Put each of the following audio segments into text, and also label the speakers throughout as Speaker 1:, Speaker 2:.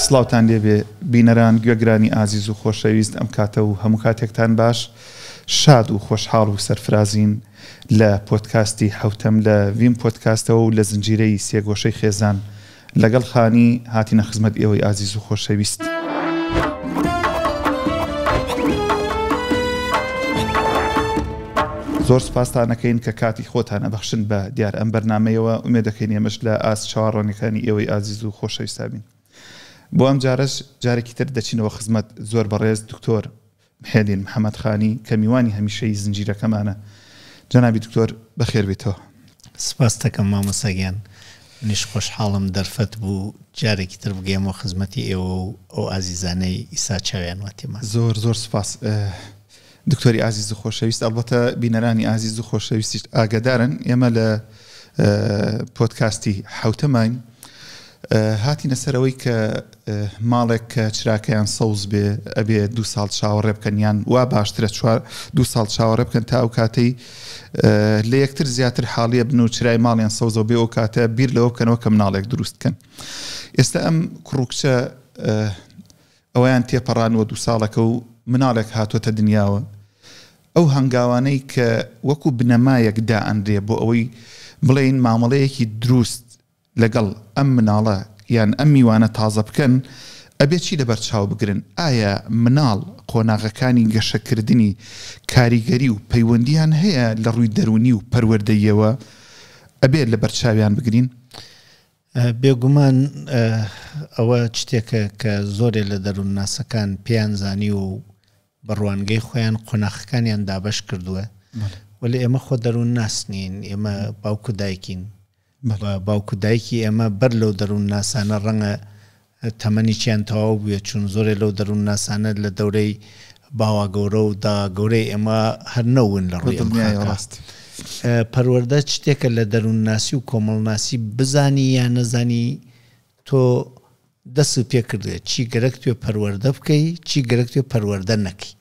Speaker 1: سڵاوتان لێبێ بینەران گوێگرانی ئازیز و خۆشەویست ئەم کاتە و هەموو کاتێکتان باش شاد و خۆشحاڵ و سەرفرازین لە پۆدکاستی حوتەم لە ویم پۆدکاستەوە و لە زنجیرەی سێگۆشەی خێزان لەگەڵ خانی هاتینە خزمەت ئێوەی ئازیز و خۆشەویست. زۆر سپاسانەکەین کە کاتی خۆتان ئەبەخشن بە دیار ئەم بەرنامەیەوە ئومێد دەکەین ئێمەش لە ئاست چاوەڕوانیەکانی ئێوەی ئازیز و خۆشەویستابین. بۆ ئەم جارەش جارێکی تر دەچینەوە خزمەت زۆر بەڕێز دکتۆر محێدین محەممەد خانی کە میوانی هەمیشەی زنجیرەکەمانە. جەنابی دکتۆر بەخێر بێتەوە.
Speaker 2: سپاس دەکەم مامۆستاگیان، منیش خۆشحاڵم دەرفەت بوو جارێکی تر بگەیمەوە خزمەتی ئێوە و ئەو ئازیزانەی ئیسا چاویان واتیمان.
Speaker 1: زۆر سپاس دکتۆری ئازیز و خۆشەویست. ئەڵبەتە بینەرانی ئازیز و خۆشەویستیش ئاگدارن ئێمە لە پۆدکاستی حوتەمان هاتینە سەرەوەی کە ماڵێک کە چراکەیان سەوز بێ ئەبێ 2 ساڵ چاوەڕێ بکەن یان وا باشترە 2 ساڵ چاوەڕێ بکەن تا ئەو کاتەی لە یەکتر زیاتر حاڵیە بن و چرای ماڵیان سەوزەوە بێ ئەو کاتە بیر لەوە بکەنەوە کە مناڵێک دروست بکەن. ئێستا ئەم کوڕکچە ئەویان تێپەڕانوە 2 ساڵەکە و مناڵێک هاتوۆتە دنیاوە. ئەو هەنگاوانەی کە وەکو بنەمایەک دائەندرێ بۆ ئەوەی بڵێین مامەڵەیەکی دروست لەگەڵ ئەم مناڵە یان ئەم میوانە تازە بکەن ئەبێ چی لەبەر چاو بگرن؟ ئایا مناڵ قۆناغەکانی گەشەکردنی کاریگەری و پەیوەندیان هەیە لە ڕووی دەرونی و پەروەردەیەوە ئەبێ لەبەر چاویان بگرین؟
Speaker 2: بێگومان ئەوە شتێکە کە زۆرێ لە دەروون ناسەکان پێیان زانی و بەڕوانگەی خۆیان قۆناغەکانیان دابەش کردووە. وەلی ئێمە خۆ دەروون ناسنین، ئێمە باوکو دایکین. باوکو دایکی ئێمە بەر لەو دەروون ناسانە ڕەنگە تەمەنی چیان تەواو بوێت، چون زۆرێ لەو دەروون ناسانە لە دەورەی باوا گەورە و دا گەورەی ئێمە هەر نەون لە ڕووی ڕاست. پەروەردە شتێکە لە دەروون ناسی و کۆمەڵناسی بزانی یان نەزانی تۆ دەست پێ کردوێت چی گەرەک توێ پەروەردە بکەی چی گەرەک توێ پەروەردە نەکەی.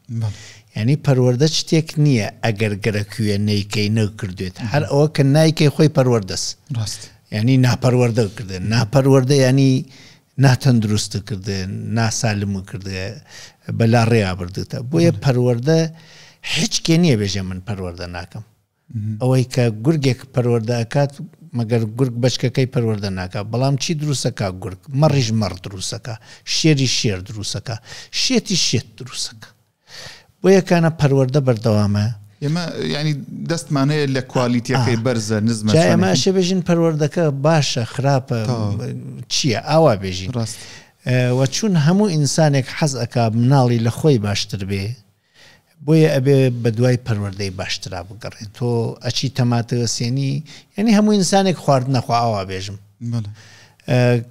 Speaker 2: یعنی پەروەردە شتێک نییە ئەگەر گەرەکوێ نەیکەی نەکردوێت، هەر ئەوە کە نایکەی خۆی پەروەردەست. یعنی ناپەروەردە کردن، ناپەروەردە ینی ناتەندروستە کردن، ناسالمە کردێ، بەلا ڕێیا بردوتە. بۆیە پەروەردە هیچ کێ نییە بێژێ من پەروەردە ناکەم. ئەوەی کە گورگێک پەروەردە ئەکات مەگەر گورگ بەچکەکەی پەروەردە ناکات، بەڵام چی دروستەکە؟ گورگ مەڕیش مەڕ دروستەکە، شێری شێر دروستەکە، شێتی شێت دروستەکە. بۆ یەکانە پەروەردە بەردەوامە.
Speaker 1: ئێمە ینی دەستمانەیە لە کوالیتیەکەی بەرزە نزمە
Speaker 2: ئێمە ئەشە بێژین پەروەردەکە باشە خراپە چییە ئاوا بێژین. وە چون هەموو ئینسانێک حەز ئەکا مناڵی لە خۆی باشتر بێ، بۆیە ئەبێ بە دوای پەروەردەی باشترا بگەڕێت. تۆ ئەچی تەماتە سێنی ینی هەموو ئینسانێک خواردن نەخوا ئاوا بێژم.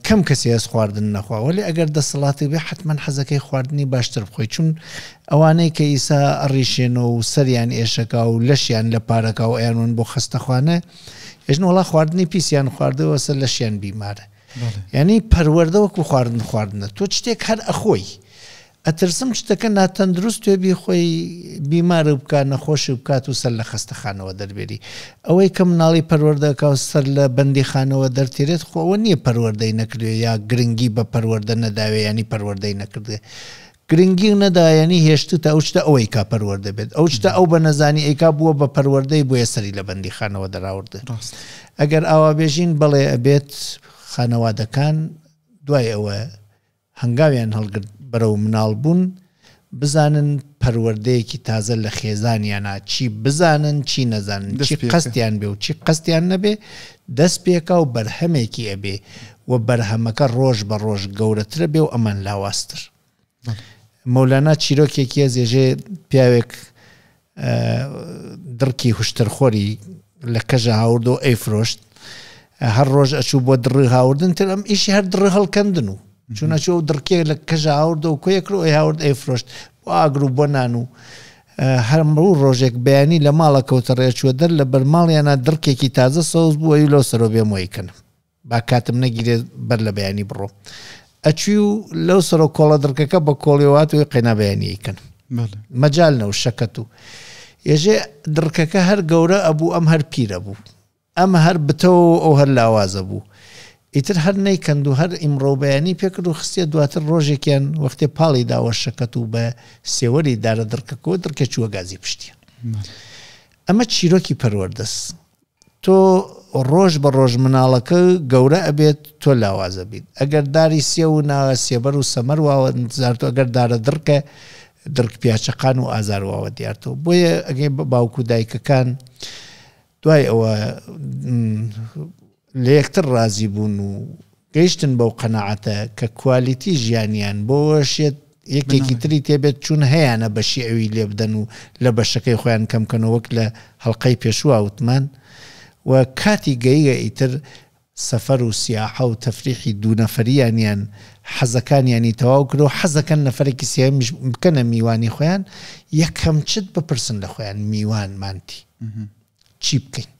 Speaker 2: کەم کەسی هەست خواردن نەخوا، وەلی ئەگەر دەسەڵاتی بێ حتمەن حەزەکەی خواردنی باشتر بخۆی، چون ئەوانەی کە ئیسا ئەڕیشێنەوە و سەریان ئێشەکە و لەشیان لە پارەکە و ئەیانون بۆ خستەخوانە ئێژن وڵا خواردنی پیسیان خواردەوە سەر لەشیان بیمارە. یعنی پەروەردە وەکو خواردنە تۆ شتێک هەر ئەخۆی ئەترسم شتەکە ناتەندروست توێ بی خۆی بیمارە بکات نەخۆشی بکات و سەر لە خستەخانەوە دەربێری. ئەوەی کە مناڵی پەروەردەکە و سەر لە بەندی خانەوە دەرتێرێت خۆەوە نییە پەروەردەی نەکردوێ یا گرنگی بە پەروەردە نەداوێ ینی پەروەردەی نەکردێ. گرنگی نەدایانی هێشتتە ئەو شتە ئەوەی کا پەروەردە بێت، ئەو شتە ئەو بە نەزانی ئەیکا بووە بە پەروەردەی بۆیە سەری لە بەندی خانەوە دەراوردە. ئەگەر ئاوا بێژین بەڵێ ئەبێت خانەوادەکان دوای ئەوە هەنگاویان هەڵگرت بەرەو مناڵ بوون بزانن پەروەردەیەکی تازە لە خێزانیانە چی بزانن چی نەزانن، چی قەستیان بێ و چی قەستیان نەبێ، دەست پێکا و بەرهەمێکی ئەبێ و بەرهەمەکە ڕۆژ بە ڕۆژ گەورەترە بێ و ئەمان لاواستر. مەولانا چیرۆکێکی ئەزێژێ پیاوێک دڕکی هوشترخۆری لە کەژە هاورد و ئەیفرۆشت، هەر ڕۆژ ئەچوو بۆ دڕی هاوردن تر ئەم ئیشی هەر دڕ هەڵکەندن و چونەچۆ دڕکێ لە کەژە هاورد و کۆیەکرۆ ئەی هاورد ئەیفرۆشت بۆ ئاگر و بۆ نان و هەرمڕوو ڕۆژێک بەیانی لە ماڵە کەوتە ڕێچووە دەر لە بەرماڵیانە دڕکێکی تازە سەوز بووە لۆ سەرۆ بێم وەیکەنم با کاتم نەگیرێ بەر لە بەیانی بڕۆ ئەچوی و لەو سەرۆ کۆڵە دڕکەکە بە کۆڵیوات و قەینا بەیانیەکەن مەجال نەو شەکەت و ێژێ دڕکەکە هەر گەورە ئەبوو ئەم هەر پیرە بوو ئەم هەر بتەوە ئەو هەر لاوازە بوو ئیتر هەر نەیکەند و هەر ئیمڕۆبەیانی پێکرد و خستێ دواتر ڕۆژێکیان وەختێ پاڵی داوە شەکەت و بە سێوەری دارە دڕکەکەوە دڕکە چووە گازی پشتیە. ئەمە چیرۆکی پەروەردەست. تۆ ڕۆژ بە ڕۆژ مناڵەکە گەورە ئەبێت تۆ لاوازە بیت. ئەگەر داری سێ و ناوە سێبەر و سەمەر واوە زارتۆ ئەگەر دارە دڕکە درک پیاچەقان و ئازار واوە دیارتەوە. بۆیە ئەگەی باوکو دایکەکان دوای ئەوە لە یەکتر ڕازی بوون و گەیشتن بەو قەناعەتە کە کوالیتی ژیانیان بۆشێت یەکێکی تری تێبێت چون هەیەە بەشی ئەوی لێ بدەن و لە بەشەکەی خۆیان کەمکەنەوە وەک لە هەڵلقەی پێشوە وتمان و کاتی گەیگە ئیتر سەفەر و سیاحە و تەفریحی دوو نەفەریانیان حەزەکانیانی تەواو کرد و حەزەکەن نەفەرێکی سێمیش بکەنە میوانی خۆیان یەکەم چت بپرسن لە خۆیان میوانمانتی چی بکەین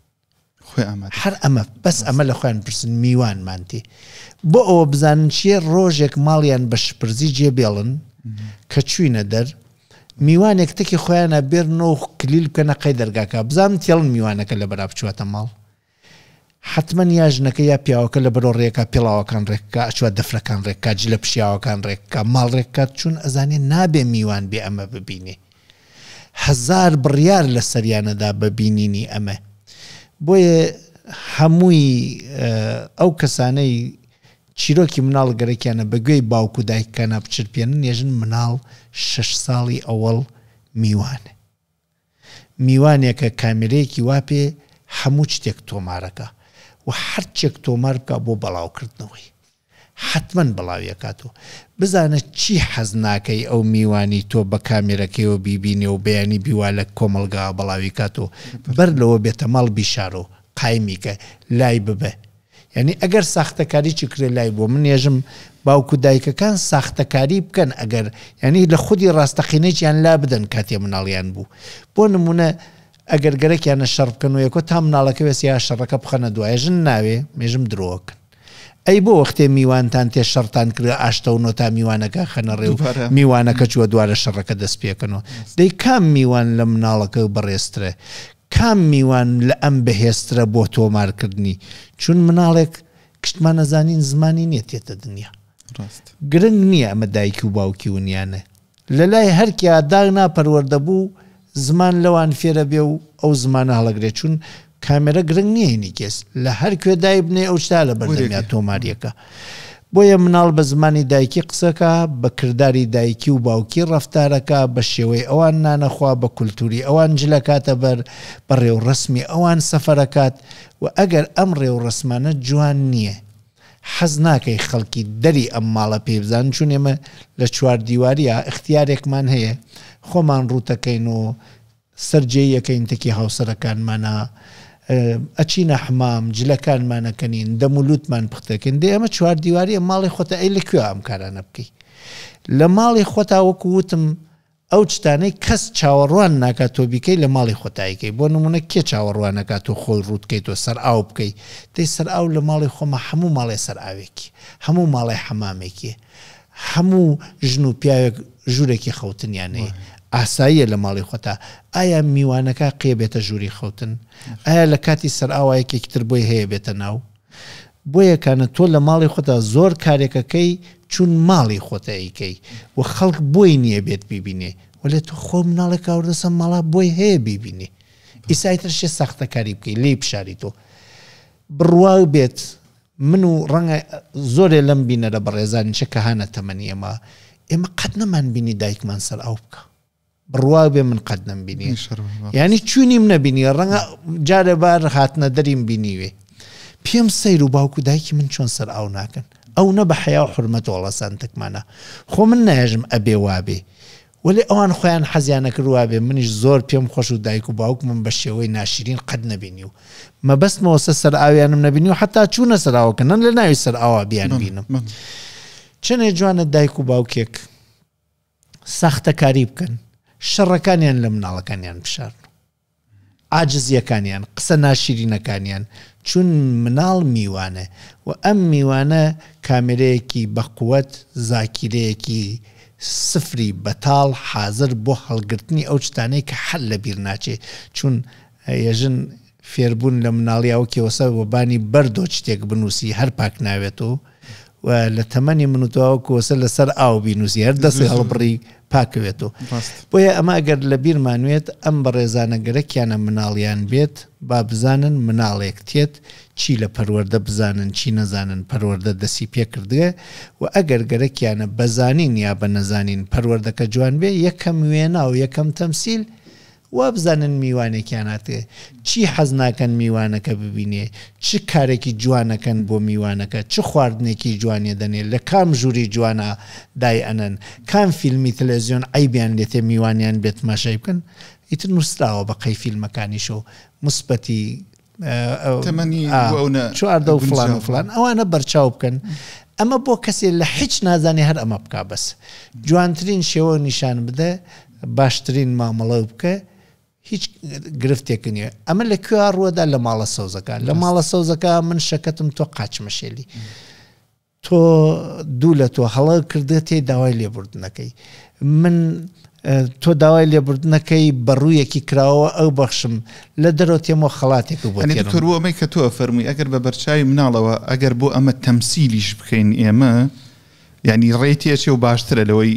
Speaker 2: هەر ئەمە بەس ئەمە لە خۆیان پرسن میوانمانتی بۆ ئەوە بزانن چیە ڕۆژێک ماڵیان بە شپرزی جێبێڵن کە چوینە دەر میوانێک تێکی خۆیانە بێرنەوە کلیل بکەنە قەی دەرگاکە بزانن تێڵن میوانەکە لە بەرا بچواتە ماڵ حتمما یاژنەکە یا پیاوەکە لە بەرۆ ڕێکا پێڵاوەکان ڕێککە ئەچوە دەفرەکان ڕێککە جلە پشیاوەکان ڕێککە ماڵ ڕێککات چون ئەزانێ نابێ میوان بێ ئەمە ببینێ 1000 بڕیار لە سەریانەدا ببینینی ئەمە بۆیە هەمووی ئەو کەسانەی چیرۆکی مناڵ گەرەکیانە بەگوێی باوکو دایکەکانە بچرپێنن نێژن مناڵ 6 ساڵی ئەوەڵ میوانە میوانێکە کامێرەیەکی واپێ هەموو شتێک تۆمارەکە و هەرچێک تۆمار بکە بۆ بەڵاوکردنەوەی حتمما بەڵاویەکاتەوە بزانە چی حەز ناکەی ئەو میوانی تۆ بە کامێرەکەیەوە بیبینێ و بەیانی بیوالە کۆمەلگا بەڵاوی کاتەوە بەر لەوە بێتە ماڵ بیشارۆ قایمیکە لای ببە یعنی ئەگەر ساختەکاری چی کرێ لای بۆ من نێژم باوکو دایکەکان ساختەکاری بکەن ئەگەر ینی لە خودی ڕاستەقینەیان لا بدەن کاتێ مناڵیان بوو بۆ نمونە ئەگەر گەرەکیانە شەڕ بکەن و یەکۆ تا مناڵەکە وێسیا شەڕەکە بخەنە دوایە ژن ناوێ مێژم درۆکن ئەی بۆ وەختێ میوانتان تێ شەڕتان کرد ئاشتە و نۆتا میوانەکە خەنە ڕێ و میوانەکە چووە دوارە شەڕەکە دەست پێکەنەوە دەی کام میوان لە مناڵەکە بەڕێسترە کام میوان لە ئەم بەهێسترە بۆ تۆمارکردنی چون مناڵێک کشتمان نەزانین زمانی نییە تێتە دنیا گرنگ نییە ئەمە دایکی و باوکی ونیانە لە لای هەرکیا داغنا پەروەردەبوو زمان لەوان فێرە بێ و ئەو زمانە هەڵەگرێت چون کامێرە گرنگ نییە کێس لە هەر کوێ دای بنێ ئەو شتا لە بەردەمیا تۆماریەکە بۆیە مناڵ بە زمانی دایکی قسەکە بە کردداری دایکی و باوکی ڕەفتارەکە بە شێوەی ئەوان نانەخوا بە کولتوری ئەوان جلەکاتە بەر بە ڕێو ڕسمی ئەوان سەفەرەکات و ئەگەر ئەم ڕێو ڕسمانە جوان نییە حەز ناکەی خەڵکی دەری ئەم ماڵە پێ بزان چون ئێمە لە چوار دیواریە اختیارێکمان هەیە خۆمان ڕوتەکەین و سەررجەیەکەین تەکی هاوسەرەکانمانە ئەچینە حمام جلەکانمانەکەنین دەمولوتمان پختەکەن دێ ئەمە چوار دیواریە ماڵی خۆتە ئەی لەکوێ ئەم کارانە بکەی لە ماڵی خۆتا وەکو وتم ئەو شتانەی کەس چاوەڕوان ناکات تۆ بیکەی لە ماڵی خۆتاییکەی بۆ نمونە کێ چاوەڕوانەکات و خۆی ڕوتکەیت و سەر ئاو بکەی دەی سەر ئاو لە ماڵی خۆمە هەموو ماڵی سەر ئاوێکی هەموو ماڵی حەمامێکی هەموو ژن و پیاوێک ژوورێکی خەوتنیانەیە ئاساییە لە ماڵی خۆتا ئایا میوانەکە قێبێتە ژووری خەوتن ئایا لە کاتی سەر ئاوایەکێکتر بۆی هەیە بێتە ناو بۆیەکانە تۆ لە ماڵی خۆتا زۆر کارێکەکەی چون ماڵی خۆتەیەکەی و خەڵک بۆی نییە بێت بیبینێ وەلێ تۆ خۆ مناڵێک کاوردەسە ماڵا بۆی هەیە بیبینێ ئیسایتر شێ سەختەکاری بکەی لێی پشاری تۆ بڕوا بێت من و ڕەنگە زۆرێ لەم بینەرە بەڕێزان چه کە هانە تەمەنی ئێمە قەت نەمان بینی دایکمان سەر ئاو بکە بڕوا بێ من قەت نەمبینی یعنی چوونیم نەبینی ڕەنگە جارێ بار هاتنە دەریم بینیوێ پێم سەیر و باوکو دایکی من چۆن سەر ئاو ناکەن ئەو نە بە حیا و حرمەت وەڵەسان تکمانە خۆ من نایژم ئەبێ وابێ ولی ئەوان خۆیان حەزیانە کردوا بێ منیش زۆر پێم خۆش و دایک و باوک من بە شێوەی ناشرین قەت نەبینی و مەبەستمەوەسە سەر ئاویانم نەبینی و حتا چوونە سەر ئاوەکەن لە ناوی سەر ئاوا بیان بینم چەنێ جوانە دایک و باوکێک ساختەکاری بکەن شەڕەکانیان لە مناڵەکانیان بشارن عاجزیەکانیان قسە ناشرینەکانیان چون مناڵ میوانە و ئەم میوانە کامێرەیەکی بەقووەت زاکیرەیەکی سفری بەتاڵ حازر بۆ هەڵگرتنی ئەو شتانەی کە حەل لە بیر ناچێ چون ێژن فێربوون لە مناڵیاوکیەوەسە وەبانی بەردۆ شتێک بنووسی هەر پاک ناوێتەوە و لە تەمەنی منوتەوەکوەسە لەسەر ئاو بینوسی هەر دەستی هەڵبڕی پاکەوێتەوە بۆیە ئەمە ئەگەر لە بیرمانوێت ئەم بەڕێزانە گەرەکیانە مناڵیان بێت با بزانن مناڵێک تێت چی لە پەروەردە بزانن چی نەزانن پەروەردە دەسی پێ کردگە و ئەگەر گەرەکیانە بەزانین یا بە نەزانین پەروەردەکە جوان بێ یەکەم وێنا و یەکەم تەمسیل وا بزانن میوانێکیان هاتێ چی حەز ناکەن میوانەکە ببینێ چ کارێکی جوانەکەن بۆ میوانەکە چ خواردنێکی جوانێ دەنێ لە کام ژووری جوانە دای ئەنەن کام فیلمی تەلەڤیزیۆن عیبیان لێتێ میوانیان بێت ماشای بکەن ئیتر نووسراوە بە قەی فیلمەکانیشەوە موسبەتی چواردە و فلان و فلان ئەوانە بەرچاو بکەن ئەمە بۆ کەسێ لە هیچ نازانێ هەر ئەمە بکا بەس جوانترین شێوە نیشان بدە باشترین مامەڵە بکە هیچ گرفتێک نییە ئەمە لە کوێ ڕووەدا لە ماڵە سەوزەکە لە ماڵە سەوزەکە من شەکەتم تۆ قاچمەشێلی تۆ دوو لە تۆ هەڵە کردە تێ داوای لێبوردنەکەی من تۆ داوای لێبوردنەکەی بەڕوویەکی کراوە ئەو بەخشم لە دەرەوە تێمەوە خەڵاتێک بۆ
Speaker 1: تۆڕوەمەی کە تۆ فەرمووی ئەگەر بە بەرچاوی مناڵەوە ئەگەر بۆ ئەمە تەمسیلیش بکەین ئێمە ینی ڕێتێچێ و باشترە لەوەی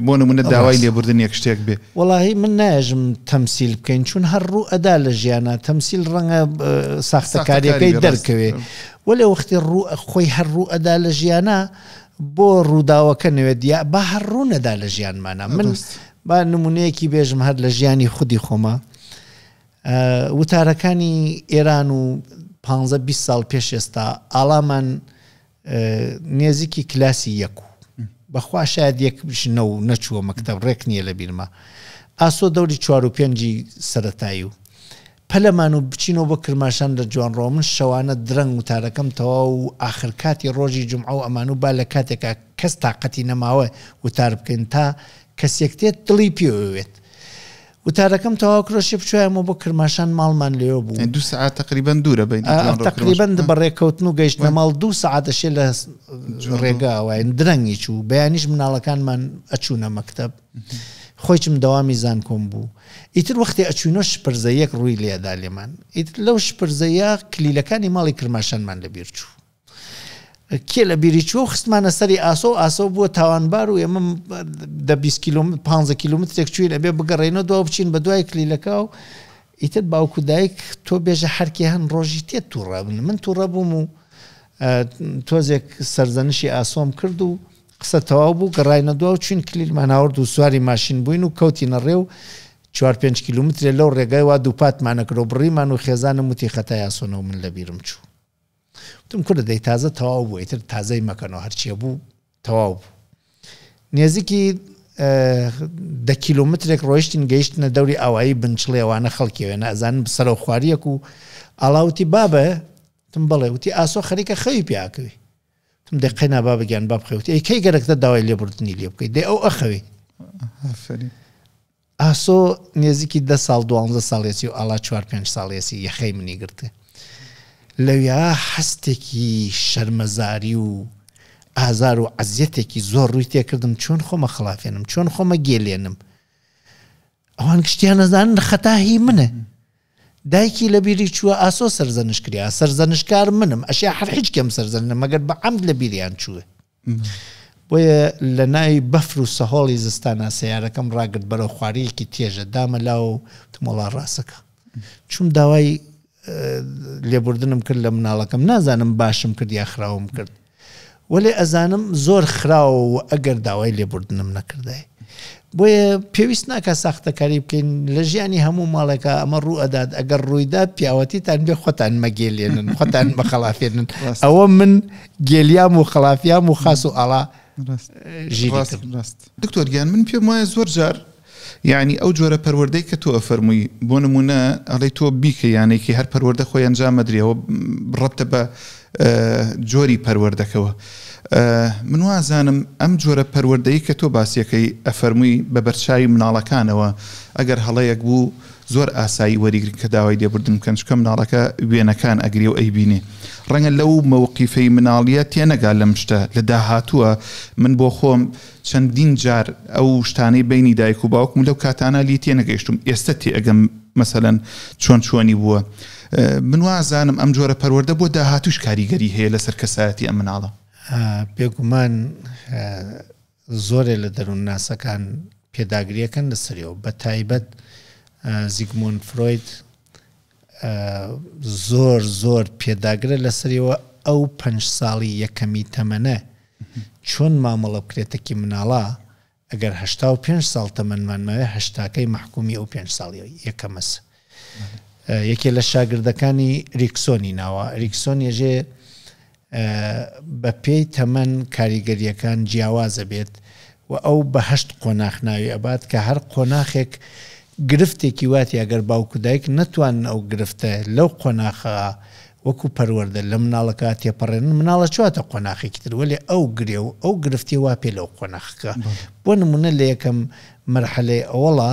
Speaker 1: بۆ نمونە داوای لێبوردن یەک شتێک بێ
Speaker 2: وەڵاهی من ناژم تەمسیل بکەین چون هەر ڕوو ئەدا لە ژیانە تەمسیل ڕەنگە ساختەکاریەکەی دەرکەوێ وەلێ وەختی خۆی هەر ڕوو ئەدا لە ژیانە بۆ ڕووداوەکە نوێت یا با هەر ڕوو نەدا لە ژیانمانە من با نمونەیەکی بێژم هەر لە ژیانی خودی خۆمە وتارەکانی ئێران و 15-20 ساڵ پێش ئێستا ئاڵامان نێزیکی کلاسی یەک بەخوا شاید یەک بشنە و نەچووە مەکتەب ڕێک نییە لە بیرمە ئاسۆ دەوری 4 و 5 سەرەتایی و پەلەمان و بچینەوە بە کرماشان لە جوانڕۆ من شەوانە درەنگ وتارەکەم تەوا و آخر کاتی ڕۆژی جمعە و ئەمان و با لە کاتێکا کەس تااقەتی نەماوە وتار بکەین تا کەسێک تێت دڵی پێوێت وتارەکەم تەوا کرۆشی بچوایەمەوە بۆ کرماشان ماڵمان لێوە بوو
Speaker 1: 2 ساعت تقریبا دوورە بین
Speaker 2: تقریبا بەڕێکەوتن و گەیشتە ماڵ 2 ساعتەشێ لە ڕێگاوایە درەنگی چوو بەیانیش مناڵەکانمان ئەچوونە مەکتەب خۆیچم دەوامی زان کۆم بوو ئیتر وەختی ئەچوینۆ شپرزەیەک ڕووی لێدا لێمان ئیتر لەو شپرزەیە کلیلەکانی ماڵی کرماشانمان لەبیر چوو کێ لە بیری چوە خستمانە سەری ئاسۆ بووە تاوانبار و ئێمە 20 کیلومتر 15 کیلومترێک چوین ئەبێ بگەڕێنەوە دوا بچین بە دوای کلیلەکە و ئیتر باوکو دایک تۆ بێژە هەرکی هەن ڕۆژی تێت تووڕەبن من تووڕە بووم و تۆزێک سەرزەنشی ئاسۆم کرد و قسە تەواو بوو گەڕاینە دوا و چین کلیلمان هاورد و سواری ماشین بووین و کەوتینە ڕێ و 4-5 کیلومترێ لەو ڕێگای وا دووپاتمانەکرۆ بڕیمان و خێزانم وتی خەتای ئاسۆنەوە من لە بیرم چوو تم کوردە دەی تازە تەواو بوو ئیتر تازەی مەکەنەوە هەرچیە بوو تەواو بوو نێزیکی 10 کیلومترێک ڕۆیشتین گەیشتنە دەوری ئاوایی بنچڵێوانە خەڵکیوێ نازانن بسەرە خواریەک و ئاڵاوتی بابە تم بڵێ وتی ئاسۆ خەریکە خەوی پیاکەوی تم دەقەی نا بابگیان باب خەوتی ئەی کەی گەرەکتە داوای لێبوردنی لێ بکەیت دێ ئەو ئەخەوی ئاسۆ نێزیکی 10 ساڵ 12 ساڵێسی و ئاڵا 4-5 ساڵێسی یەخەی منی گرتە لەویا هەستێکی شەرمەزاری و ئازار و عەزیەتێکی زۆر ڕووی تێکردم چۆن خۆمە خڵافێنم چۆن خۆمە گێلێنم ئەوان گشتیان نەزانن خەتا هی منە دایکی لە بیری چووە ئاسۆ سەرزەنش کریا سەرزەنشکار منم ئەشیا هەر هیچ کەم سەرزەنم مەگەر بە عەمد لە بیریان چووە بۆیە لە ناوی بەفر و سەهۆڵی زستانە سەیارەکەم ڕاگرت بەرەو خواریەکی تێژە دامە لاو تمۆڵا ڕاستەکە چوم داوای لێبوردنم کرد لە مناڵەکەم نازانم باشم کرد یا خراوم کرد وەلێ ئەزانم زۆر خراوە و ئەگەر داوای لێبوردنم نەکردای بۆیە پێویست ناکە ساختەکاری بکەین لە ژیانی هەموو ماڵێکە ئەمە ڕوو ئەدات ئەگەر ڕوویدا پیاوەتیتان بێ خۆتان مەگێلێنن خۆتان بەخەلافێنن ئەوە من گێلیام و خەلافیام و خاس و ئاڵا
Speaker 1: دکتۆر گیان من پێم وایە زۆر جار یعنی ئەو جۆرە پەروەردەی کە تۆ ئەفەرمووی بۆ نمونە ئەڵێ تۆ بیکە یانێکی هەر پەروەردە خۆی ئەنجام مەدرێەوە ڕەبتە بە جۆری پەروەردەکەوە من وازانم ئەم جۆرە پەروەردەی کە تۆ باسیەکەی ئەفەرمووی بە بەرچاوی مناڵەکانەوە ئەگەر هەڵەیەک بوو زۆر ئاسایی وەریگرن کە داوای لێبوردن بکەن چکە مناڵەکە وێنەکان ئەگری و ئەیبینێ ڕەنگە لەو مەوقیفەی مناڵیە تێنەگا لەم شتە لە داهاتووە من بۆ خۆم چەندین جار ئەو شتانەی بینی دایک و باوکم لەو کاتانە لی تێنەگەیشتم ئێستا تێ ئەگەم مثلەن چۆنی بووە من وازانم ئەم جۆرە پەروەردە بۆ داهاتوش کاریگەری هەیە لەسەر کەسایەتی ئەم مناڵە
Speaker 2: بێگومان زۆرێ لە دەروون ناسەکان پێداگریەکەن لەسەریەوە بە تایبەت زیگموند فرۆید زۆر پێداگرە لەسەریەوە ئەو 5 ساڵی یەکەمی تەمەنە چۆن مامەڵە بکرێتەکی مناڵە ئەگەر 85 ساڵ تەمەنمانماوێ هەشتاکەی محکومی ئەو 5 ساڵی یەکەمەس یەکێ لە شاگردەکانی ریکسۆنی ناوە ریکسۆن ێژێ بە پێی تەمەن کاریگەریەکان جیاوازە بێت و ئەو بە 8 قۆناخ ناوی ئەبات کە هەر قۆناخێک گرفتێکی واتی ئەگەر باوکو دایک نەتوان ئەو گرفتە لەو قۆناخە وەکو پەروەردە لە مناڵەکە تێپەڕێنن مناڵە چواتە قۆناخێکی تر وەلێ ئەو گرێ و ئەو گرفتی وا پێ لەو قۆناخەکە بۆ نمونە لە یەکەم مەرحەلەی ئەوڵە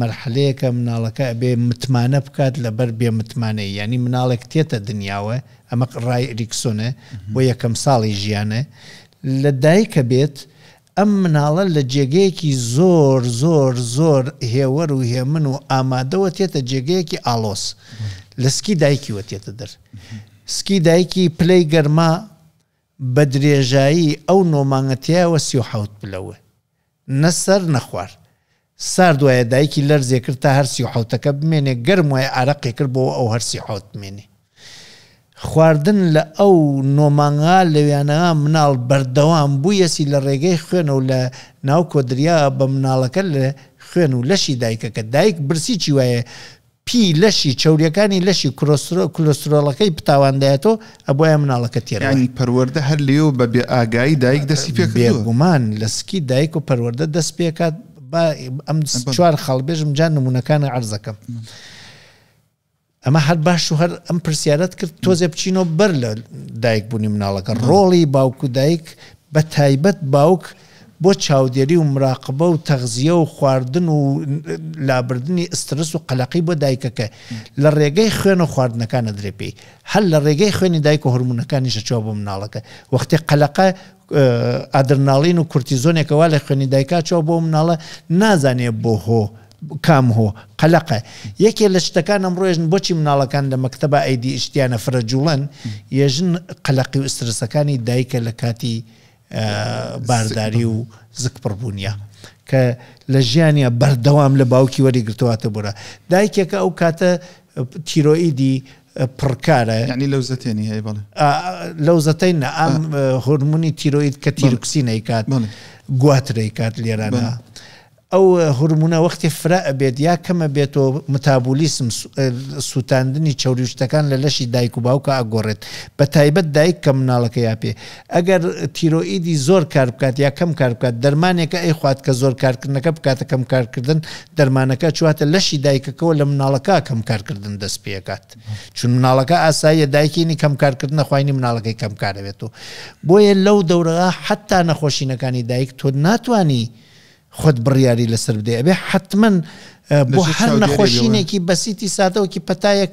Speaker 2: مەرحەلەیەکە مناڵەکە ئەبێ متمانە بکات لەبەر بێ متمانەی ینی مناڵێک تێتە دنیاوە ئەمە ڕای ریکسۆنە بۆ یەکەم ساڵی ژیانە لە دایکە بێت ئەم مناڵە لە جێگەیەکی زۆر هێوەر و هێمن و ئامادەوە تێتە جێگەیەکی ئالۆس لە سکی دایکی وەتێتە دەر سکی دایکی پلەی گەرما بە درێژایی ئەو نۆمانگەتیایەوە 37 پلەوە نەسەر نەخوار سار دوایە دایکی لەرزێ کرد تا هەر 37ەکە بمێنێ گەرم وایە عرەقی کرد بۆ ئەو هەر 37 بمێنێ خواردن لە ئەو نۆمانگا لەویانەوە مناڵ بەردەوام بوویەسی لە ڕێگەی خوێنە و لە ناو کۆدریا بە مناڵەکە لە خوێن و لەشی دایکەکە دایک برسیی وایە پی لەشی چوریەکانی لەشی کولۆسترۆڵەکەی پتاواندایەتەوە ئەبۆیە مناڵەکە تێرە
Speaker 1: ینی پەروەردە هەر لێو بە بێ ئاگایی دایک دەستی پێ
Speaker 2: بێگومان لە سکی دایک و پەروەردە دەست پێکات ئەم 4 خاڵبێژم جان نمونونەکانی عەرزەکەم ئەمە هەر باش و هەر ئەم پرسیارەت کرد تۆزێ بچینەوە بەر لە دایک بوونی مناڵەکە ڕۆڵی باوک و دایک بە تایبەت باوک بۆ چاودێری و مراقبە و تەغزیە و خواردن و لابردنی ئسترس و قەلەقی بۆ دایکەکە لە ڕێگەی خوێن و خواردنەکانە درێ پێی هەر لە ڕێگەی خوێنی دایک و هۆرمونەکانیشە چوە بۆ مناڵەکە وەختی قەلەقە ئادرناڵین و کورتیزۆنێکەوە لە خوێنی دایکا چوە بۆ مناڵە نازانێ بۆ هۆ کام هۆ قەلەقە یەکێ لە شتەکان ئەمڕۆژن بۆچی مناڵەکان لە مەکتەبە ئەیدی ئیشتیانە فرەجوڵەن یێژن قەلەقی و ئسترسەکانی دایکە لە کاتی بارداری و زکپڕبوونیە کە لە ژیانە بەردەوام لە باوکی وەریگرتواتە بۆرە دایکێکە ئەو کاتە تیرۆئیدی پڕکارە
Speaker 1: ینی لەو زەتێنی هەیە بڵێ
Speaker 2: لەو زەتەی ئەم هۆرمونی تیرۆئید کە تیرکسی نەیکات گواترەی کات لێرانە ئەو هورمونە وەختی فرە ئەبێت یا کەمە بێتەوە متابولیسم سووتاندنی چاوریشتەکان لە لەشی دایک و باوکە ئەگۆڕێت بە تایبەت دایک کە مناڵەکە یا پێ ئەگەر تیرۆئیدی زۆر کار بکات یا کەم کار بکات دەرمانێکە ئەی خوات کە زۆر کارکردنەکە بکاتە کەم کارکردن دەرمانەکە چواتە لەشی دایکەکەەوە لە مناڵەکە کەم کارکردن دەست پێکات چون مناڵەکە ئاساییە دایکینی کەم کارکردنە خوێنی مناڵەکەی کەم کارەبێتەوە بۆیە لەو دەورەوە حتا نەخۆشینەکانی دایک تۆ ناتوانی خۆت بڕیاری لەسەر بدێ ئەبێ حتمما بۆ هەر نەخۆشینێکی بەسیتی سادەوەکی پەتایەک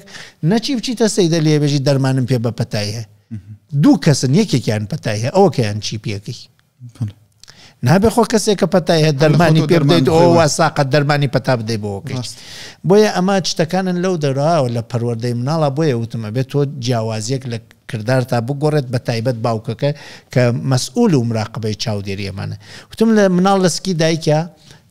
Speaker 2: نەچی بچیتە سەیدە لێبێژی دەرمانم پێ بە پەتایە دوو کەسن یەکێکیان پەتایە ئەوەکەیان چی پێکەی نابێ خۆ کەسێکە پەتایە دەرمانی پێ بدەیت ئەوە واساقەت دەرمانی پەتا بدەی بۆکەیت بۆیە ئەمە شتەکانن لەو دەراوە لە پەروەردەی مناڵە بۆیە وتمە بێت تۆ جیاوازیەک لە کردار تا بگۆڕێت بە تایبەت باوکەکە کە مەسئول و مراقبەی چاودێری ئەمانە وتم لە مناڵ لە سکی دایکە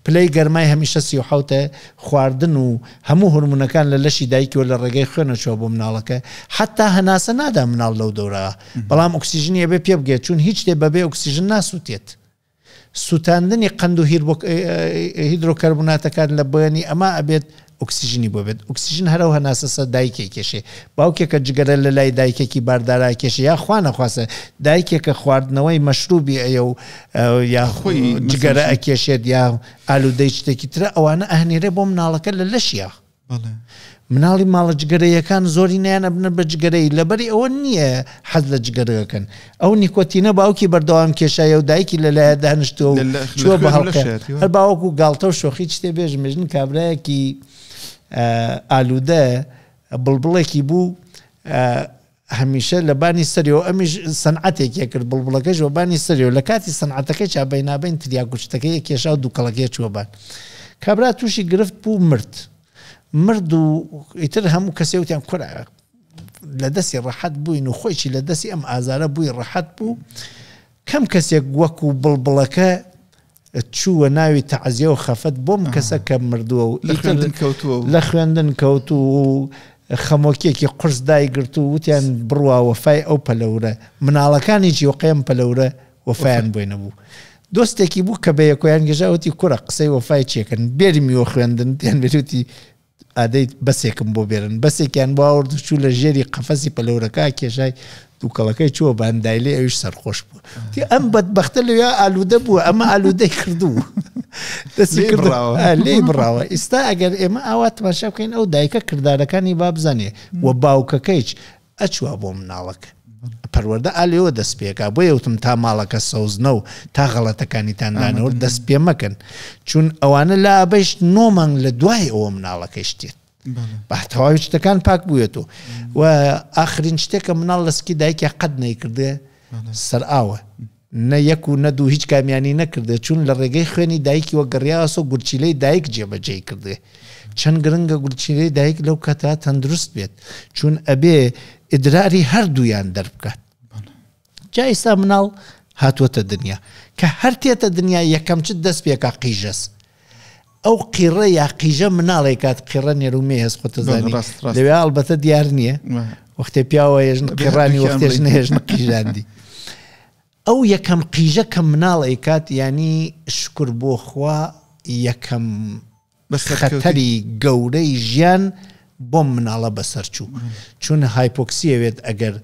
Speaker 2: پلەی گەرمای هەمیشە 37 خواردن و هەموو هورمونەکان لە لەشی دایکەوە لە ڕێگەی خوێنەچەوە بۆ مناڵەکە حتا هەناسە نادا مناڵ لەو دەورەوە بەڵام ئۆکسیژنی ئەبێ پێ بگێت چون هیچ شتێ بەبێ ئۆکسیژن ناسووتێت سووتاندنی قەند و هیدرۆکەربوناتەکان لە بەیانی ئەمە ئەبێت ئۆکسیژنی بۆ بێت ئۆکسیژن هەرەو هەناسەسە دایکێک کێشێ باوکێکە جگەرە لە لای دایکێکی باردارا کێشە یا خوا نەخواسە دایکێکە خواردنەوەی مەشروبی ئەیە و یا خۆی جگەرە ئەکێشێت یا ئالوودەی شتێکی ترە ئەوانە ئەهنێرێ بۆ مناڵەکە لە لەشیە مناڵی ماڵە جگەرەیەکان زۆری نیانە بنە بە جگەرەی لەبەری ئەوە نییە حەز لە جگەرەکەن ئەو نیکۆتینە باوکی بەردەوام کێشایە و دایکی لەلایە دانیشتووە و چووە بە هەڵقە هەر باوەکو گاڵتە و شۆخی شتێ بێژمێژن کابرایەکی ئالوودە بڵبڵێکی بوو هەمیشە لە بانی سەریەوە ئەمیش سەنعەتێکیە کرد بڵبڵەکەش وە بانی سەریەوە لە کاتی سەنعەتەکەی چابەینابین تریا گوشتەکەی کێشا و دووکەڵەکەی چووەبان کابرا تووشی گرفت بوو مرد مرد و ئیتر هەموو کەسێوتیان کورە لە دەستی ڕەحەت بووین و خۆیشی لە دەستی ئەم ئازارە بووی ڕەحەت بوو کەم کەسێک وەکو بڵبڵەکە چووە ناوی تەعزیە و خەفەت بۆم کەسە کە مردووە و لە خوێندن کەوت و خەمۆکێکی قرس دایگرت و وتیان بڕوا وەفای ئەو پەلەورە مناڵەکانیی وەقەیەم پەلەورە وەفایان بۆی نەبوو دۆستێکی بوو کە بە یەکۆیان گەژاوتی کوڕە قسەی وەفای چێکن بێریمیوە خوێندن تیان بێتی ئادەیت بەسێکم بۆ بێرن بەسێکیان بۆ ئاورد چوو لە ژێری قەفەسی پەلەورەکە کێشای دووکەڵەکەی چووە باندایلێ ئەویش سەرخۆش بوو ئەم بەدبەختە لەوێ ئالوودە بووە ئەمە ئالوودەی کردووە لێ بڕاوە ئێستا ئەگەر ئێمە ئاوا تەماشا بکەین ئەو دایکە کردارەکانی با بزانێ و باوکەکەیچ ئەچوە بۆ مناڵەکە پەروەردە ئالێەوە دەست پێکا بۆ یەوتم تا ماڵەکە سەوزنە و تا غەڵەتەکانیتاندانەوە دەست پێ مەکەن چون ئەوانە لا ئەبەیش 9 مانگ لە دوای ئەوە مناڵەکەی شتێت بەتەواوی شتەکان پاک بووێت و ئاخرین شتێکە مناڵ لەسکی دایکە قەت نەیکردێ سەر ئاوە نە یەک و نە دوو هیچ کامیانی نەکردێ چون لە ڕێگەی خوێنی دایکی وە گەڕیاوەسە گورچیلەی دایک جێبەجێ کردێ چەند گرنگە گورچیلەی دایک لەو کەتا تەندروست بێت چون ئەبێ ئیدراری هەردوویان دەربکات جا ئێستا مناڵ هاتووەتە دنیا کە هەر تێتە دنیا یەکەم چ دەست پێکا قیژەس ئەو قیڕە یا قیژە مناڵی کات قیڕە نێرومێ هەست خۆتەزانی لەوێ ئەڵبەتە دیار نییە وەختێ پیاوە هێژن قیڕانی وەختێژ نێژن قیژاندی ئەو یەکەم قیژە کە مناڵی کات ینی شکر بۆ خوا یەکەم خەتەری گەورەی ژیان بۆم مناڵە بەسەرچوو چون هایپۆکسیەوێت ئەگەر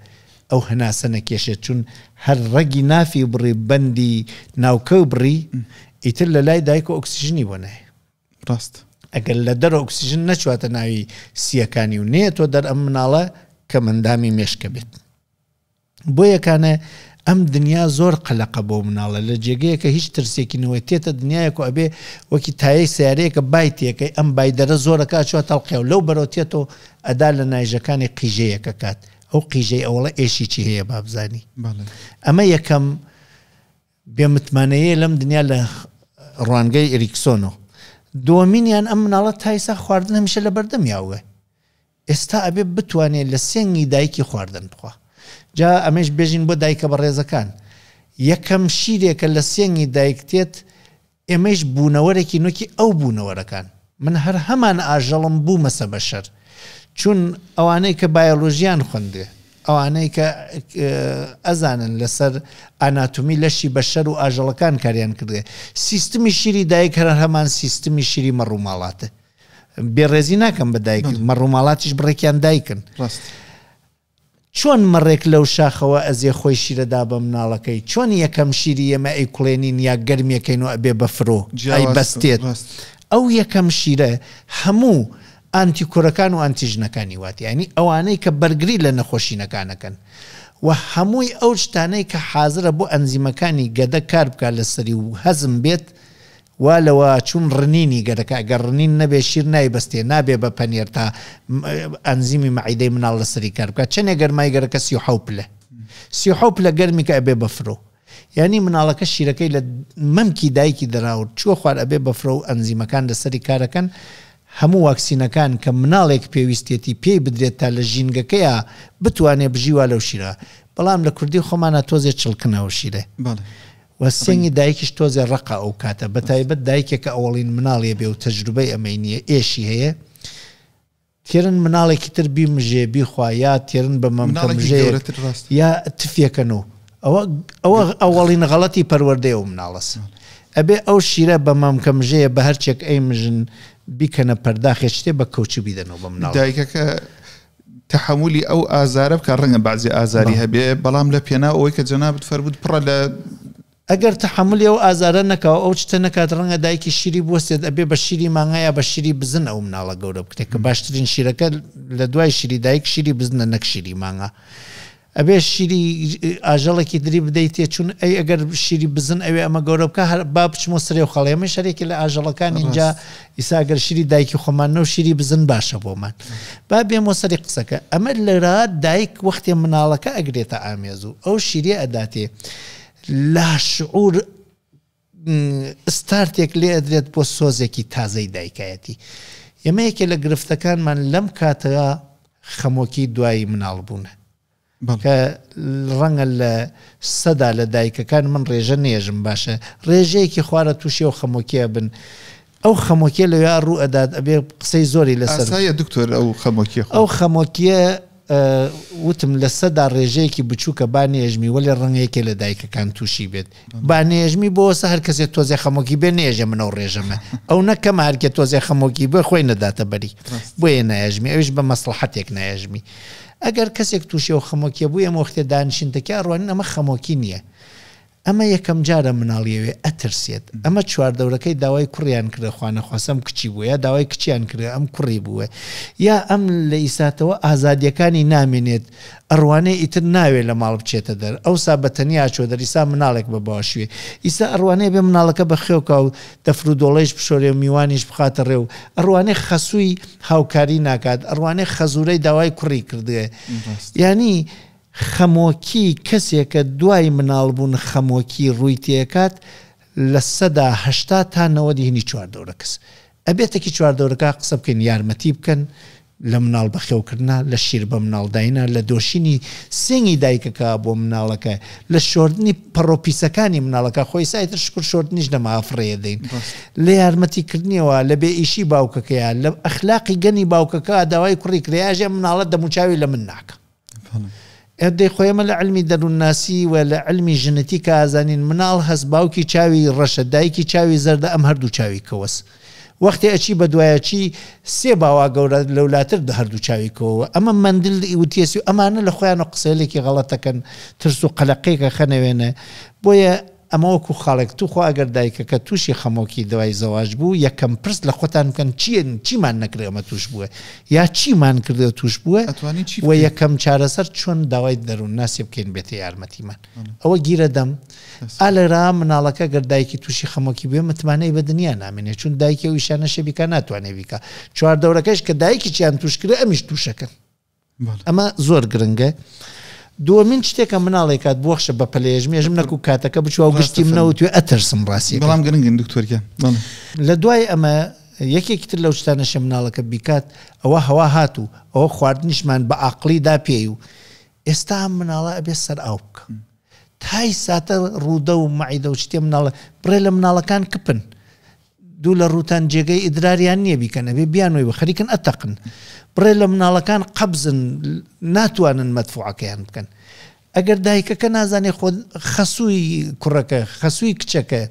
Speaker 2: ئەو هەناسە نەکێشێت چون هەر ڕەگی نافی بڕی بەندی ناوکە بڕی ئیتر لە لای دایک و ئۆکسیژنی بۆ نایە
Speaker 1: ڕاست
Speaker 2: ئەگەر لە دەر ئۆکسیژن نەچواتە ناوی سیەکانی و نێتۆ دەر ئەم مناڵە کە مندامی مێشکە بێت بۆ یەکانە ئەم دنیا زۆر قەلەقە بۆ مناڵە لە جێگەیەکە هیچ ترسێکی نەوەی تێتە دنیایەک و ئەبێ وەکی تایەی سیارەیەکە بایتێکەکەی ئەم بایدەرە زۆرەکە چوە تەڵقێ و لەو بەرەوتێتەوە ئەدا لە نایژەکانی قیژەیەکە کات ئەو قیژەی ئەوڵە ئێشیی هەیە بابزانی ئەمە یەکەم بێمتمانەیە لەم دنیا لە ڕوانگەی ئریکسۆنەوە دووەمینیان ئەم مناڵە تایسا خواردن هەمیشە لە بەردەمیاوە ئێستا ئەبێ بتوانێت لە سێنگی دایکی خواردن بخوا جا ئەمەش بێژین بۆ دایکە بە ڕێزەکان یەکەم شیرێکە لە سێنگی دایکتێت ئێمەش بوونەوەرێکی نوکی ئەو بوونەوەرەکان من هەر هەمان ئاژەڵم بوومەسە بەشەر چون ئەوانەی کە بایۆلۆژیان خوندێ ئەوانەی کە ئەزانن لەسەر ئاناتومی لەشی بەشەر و ئاژەڵەکان کاریان کردێ سیستمی شیری دایک هەر هەمان سیستمی شیری مەڕووماڵاتە بێڕێزی ناکەم بە دایک مەڕووماڵاتیش بڕێکیان دایکن چۆن مەڕێک لەو شاخەوە ئەزێ خۆی شیرەدا بە مناڵەکەی چۆن یەکەم شیری ئێمە ئەی کوڵێنین یا گەرمێکەین و ئەبێ بەفرۆ ئەی بەستێت ئەو یەکەم شیرە هەموو ئانتیکۆرەکان و ئانتیژنەکانی واتی ینی ئەوانەی کە بەرگری لە نەخۆشینەکانەکەن و هەمووی ئەو شتانەی کە حازرە بۆ ئەنزیمەکانی گەدە کار بکات لەسەری و هەزم بێت وا لەوە چون ڕنینی گەرەکە ئەگەر ڕنین نەبێ شیر نایبەستێ نابێ بە پەنێر تا ئەنزیمی مەعیدەی مناڵ لەسەری کار بکات چەندێک گەرمای گەرەکە 37 پلە 37 پلە گەرمی کە ئەبێ بەفرۆ ینی مناڵەکە شیرەکەی لە مەمکی دایکی دەراورد چوە خوار ئەبێ بەفرۆ و ئەنزیمەکان لەسەری کارەکەن هەموو واکسینەکان کە مناڵێک پێویستێتی پێی بدرێت تا لە ژینگەکەیە بتوانێت بژیوا لەو شیرە بەڵام لە کوردی خۆمانە تۆزێ چڵکنەوە شیرە و سێنگی دایکیش تۆزێ ڕقا ئەو کاتە بەتایبەت دایکێکە ئەوەڵین مناڵێ بێ و تەجروبەی ئەمەی نییە ئێشی هەیە تێرن مناڵێکی تر بیمژێ بیخوا یا تێرن بە مەمکەمژێ یا تفێکەنەوە ئەوە ئەوەڵین غەڵەتی پەروەردەی ئەو مناڵەس ئەبێ ئەو شیرە بە مەمکەمژەیە بە هەرچێک ئەی مژن بیکەنە پەرداخێ شتێ بە کەوچ بیدەنەوە بە مناڵ
Speaker 1: دایکەکە تحملی ئەو ئازارە بکە ڕەنگە بەعزی ئازاری هەبێ بەڵام لە پێنا ئەوەی کە جەنابەت فەرموود پڕە لە
Speaker 2: ئەگەر تحملی ئەو ئازارە نەکەوە ئەو شتە نەکات ڕەنگە دایکی شیری بوەستێت ئەبێ بە شیری مانگایە بە شیری بزن ئەو مناڵە گەورە بکرێت کە باشترین شیرەکە لە دوای شیری دایک شیری بزنە نەک شیری مانگا ئەبێ شیری ئاژەڵێکی دری بدەیتێ چون ئەی ئەگەر شیری بزن ئەوێ ئەمە گەورە بکە هەر با بچمە سرێ و خەڵێمە شەرێکی لە ئاژەڵەکان اینجا ئیساگەر شیری دایکی خۆمانە و شیری بزن باشە بۆمان با بێمە سەری قسەکە ئەمە لەرا دایک وەختێ مناڵەکە ئەگرێتە ئامێز و ئەو شیرێ ئەداتێ لا شعور ستارتێک لێ ئەدرێت بۆ سۆزێکی تازەی دایکایەتی یەمەیەکێ لە گرفتەکانمان لەم کاتەوە خەمۆکی دوایی مناڵ بوونە کە ڕەنگە لە سەدا لە دایکەکان من ڕێژە نێژم باشە ڕێژەیەکی خوارە تووشی و خەمۆکیە بن ئەو خەمۆکیە لەوێ ڕوو ئەدات ئەبێ قسەی زۆری لەسەر
Speaker 1: دکتۆر
Speaker 2: ئەو خەمۆکیە وتم لە سەدا ڕێژەیەکی بچووکە بانێژمی وەلی ڕەنگەیەکێ لە دایکەکان تووشی بێت بانێژمی بۆسە هەر کەسێک تۆزێ خەمۆکی بێ نێژە منەوە ڕێژەمە ئەو نەکەم هەرکێ تۆزێ خەمۆکی بێ خۆی نەداتە بەری بۆیە نایژمی ئەوش بە مەسلحەتێک نایژمی ئەگەر کەسێک تووشی و خەمۆکیە بوو ئەمە وەختێ دانیشتەکە ڕوانین ئەمە خەمۆکی نییە ئەمە یەکەم جارە مناڵیەوێ ئەترسێت ئەمە چواردەورەکەی داوای کوڕیان کرد خوانەخواسەم کچی بووە یا داوای کچیان کرد ئەم کوڕی بووە یا ئەم لە ئیساتەوە ئازادیەکانی نامێنێت ئەڕوانەی ئیتر ناوێت لە ماڵ بچێتە دەر ئەوسا بەتەنیا چۆ دەریسا مناڵێک بە باشوێ ئیسا ئەڕوانەیە بێ مناڵەکە بە خێوکە و دەفرودۆڵەیش بشۆرێ و میوانیش بخاتە ڕێ و ئەڕوانەی خەسووی هاوکاری ناکات ئەڕوانەی خەزورەی داوای کوڕی کردوێ یعنی خەمۆکی کەسێکە دوای مناڵبوون خەمۆکی ڕووی تێکات لە سەدا هەشتا تا 90 هینی چواردەورە کەس ئەبێتێکی چواردەورەکە قسە بکەین یارمەتی بکەن لە مناڵ بەخێوکردنا لە شیر بە مناڵداینا لە دۆشینی سێنگی دایکەکە بۆ مناڵەکە لە شۆردنی پەڕۆپیسەکانی مناڵەکە خۆی سایتر شکر شۆردنیش نەما ئافرەیە دەین لە یارمەتیکردنیەوە لە بێ ئیشی باوکەکەیە لە ئەخلاقی گەنی باوکەکە داوای کوڕی کرێژە مناڵەت دەموچاوی لە من ناکە ئەدەی خۆیمە لە علمی دەروونناسی و لە علمی ژنەتیکە ئازانین مناڵ هەست باوکی چاوی ڕەشە دایکی چاوی زەردە ئەم هەردوو چاوی کەوەس وەختی ئەچی بە دوایەچی سێ باوا گەورە لەولاتر دە هەردوو چاویکەوە ئەمە مندل وتێسی و ئەمانە لە خۆیانە قسەیەکی غەڵەتەکەن ترس و قەلەقەیەکە خەنەوێنە بۆیە ئەمە وەکو خاڵێک توخوا ئەگەر دایکەکە تووشی خەمۆکی دوای زەواج بوو یەکەم پرس لە خۆتان بکەن چیمان نەکرێ ئەمە توش بووە یا چیمان کردێ توش بووە و یەکەم چارەسەر چۆن داوای دەروونناسی بکەین بێتە یارمەتیمان ئەوە گیرە دەم ئالێرا مناڵەکە گەر دایکی تووشی خەمۆکی بێ متمانەی بە دنیا نامێنێت چون دایکی و ئیشانە شەبیکە ناتوانێت بیکە چواردەورەکەش کە دایکی چیان توش کرد ئەمیش تووشەکەن ئەمە زۆر گرنگە دووەمین شتێکە مناڵێکات بۆخشە بە پەلێژمێژم نەکو کاتەکە بچوە و گشتی منەوتوێ ئەتەرسم ڕاستی
Speaker 1: بەڵام گرنگن دکتۆرکە
Speaker 2: لە دوای ئەمە یەکێکی تر لەو شتانەشە مناڵەکە بیکات ئەوە هەوا هاتوو ئەوە خواردنیشمان بە عاقلیدا پێی و ئێستا مناڵە ئەبێ سەر ئاو بکە تای ساتە ڕوودە و مەعیدە و شتێ مناڵە بڕێ لە مناڵەکان کپن دوو لە ڕوتان جێگەی ئیدراریان نییە بیکەن ئەبێ بیانەوەی بە خەریکن ئەتەقن بڕێ لە مناڵەکان قەبزن ناتوانن مەدفوعەکەیان بکەن ئەگەر دایکەکە نازانێ خۆ خەسووی کوڕەکە خەسووی کچەکە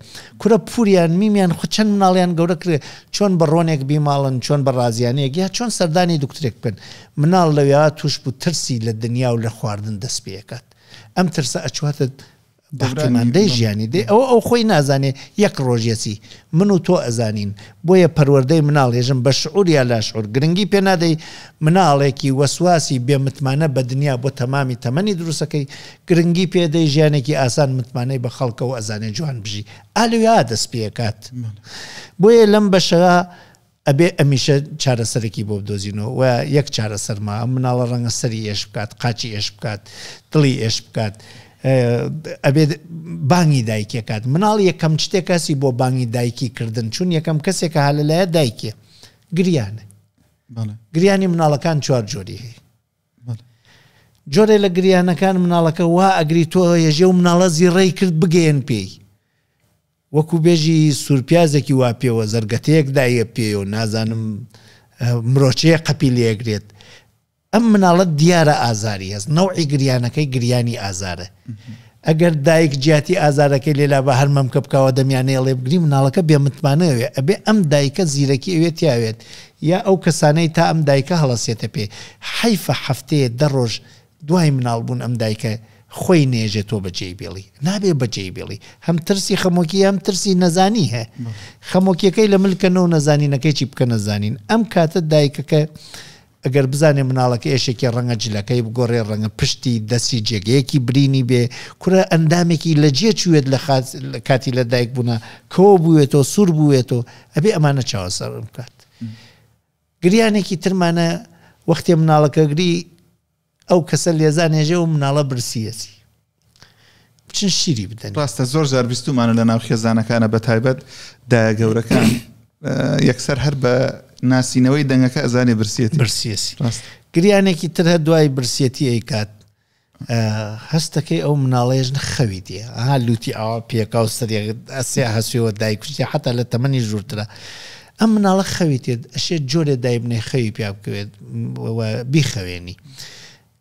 Speaker 2: کورە پوریان میمیان خۆ چەند مناڵیان گەورە کرێ چۆن بە ڕۆنێک بیماڵن چۆن بە ڕازیانەیەک یا چۆن سەردانی دکترێک بکەن مناڵ لەوێ توش بوو ترسی لە دنیا و لە خواردن دەست پێکات ئەم ترسە ئەچواتە دەماندەی ژیانی دێ ئەو خۆی نازانێ یەک ڕۆژیەسی من و تۆ ئەزانین بۆیە پەروەردەی مناڵ هێژم بە شعور یا لاشعور گرنگی پێ نادەی مناڵێکی وەسواسی بێمتمانە بە دنیا بۆ تەمامی تەمەنی دروستەکەی گرنگی پێدەی ژیانێکی ئاسان متمانەی بە خەڵکە و ئەزانێ جوان بژی ئالویا دەست پێکات بۆیە لەم بەشەوە ئەبێ ئەمیشە چارەسەرێکی بۆ بدۆزینەوە و یەک چارەسەرما ئەم مناڵە ڕەنگە سەری ئێش بکات قاچی ئێش بکات دڵی ئێش بکات ئەبێ بانگی دایکێکات مناڵ یەکەم شتێک کەسی بۆ بانگی دایکی کردن چون یەکەم کەسێکە هەلەلایە دایکێ گریانە گریانی مناڵەکان چوار جۆری هەیە جۆرێ لە گریانەکان مناڵەکە وا ئەگری تۆ هێژێ و مناڵە زیڕەی کرد بگەێن پێی وەکو بێژی سوورپیازێکی وا پێوە زەرگەتەیەک دایە پێ و نازانم مرۆچەیە قەپی لێگرێت ئەم مناڵەت دیارە ئازاری هەست نەوعی گریانەکەی گریانی ئازارە ئەگەر دایک جیاتی ئازارەکەی لێلا بە هەرمەم کە بکەوە دەمیانەیە لێ بگری مناڵەکە بێمتمانەوێ ئەبێ ئەم دایکە زیرەکی ئەوێت یاوێت یا ئەو کەسانەی تا ئەم دایکە هەڵەسێتە پێ حیفە هەفتەیە دە ڕۆژ دوای مناڵبوون ئەم دایکە خۆی نێژێتەوە بەجێی بێڵی نابێ بەجێی بێڵی هەم ترسی خەمۆکی هەم ترسی نەزانی هەیە خەمۆکیەکەی لە ملکەنەوە نەزانینەکەی چی بکە نەزانین ئەم کاتە دایکەکە ئەگەر بزانێ مناڵەکە ئێشێکی ڕەنگە جلەکەی بگۆڕێ ڕەنگە پشتی دەستی جێگەیەکی برینی بێ کورە ئەندامێکی لە جێ چوێت لە کاتی لە دایک بوونا کەوە بوێتەوە سوور بوێتەوە ئەبێ ئەمانە چاوەسەر بکات گریانێکی ترمانە وەختی مناڵەکە گری ئەو کەسە لێزانێژێ و مناڵە برسیەسی بچن شیری بدەن
Speaker 1: ڕاستە زۆر جار بیستومانە لە ناو خێزانەکانە بە تایبەت دایە گەورەکان یەکسەر هەر بە ناسینەوەی دەنگەکە ئەزانێ
Speaker 2: برسیەسی گریانێکی تر هە دوای برسیەتی ئەیکات هەستەکەی ئەو مناڵەیەش خەوی دێ لوتی ئەوە پێکا و سەری ئەسیا هەسوێەوە دایکوشتی حتا لە تەمەنی ژوورترە ئەم مناڵە خەوی تێت ئەشێت جۆرێ دایبنێ خەوی پیا بکەوێت بیخەوێنی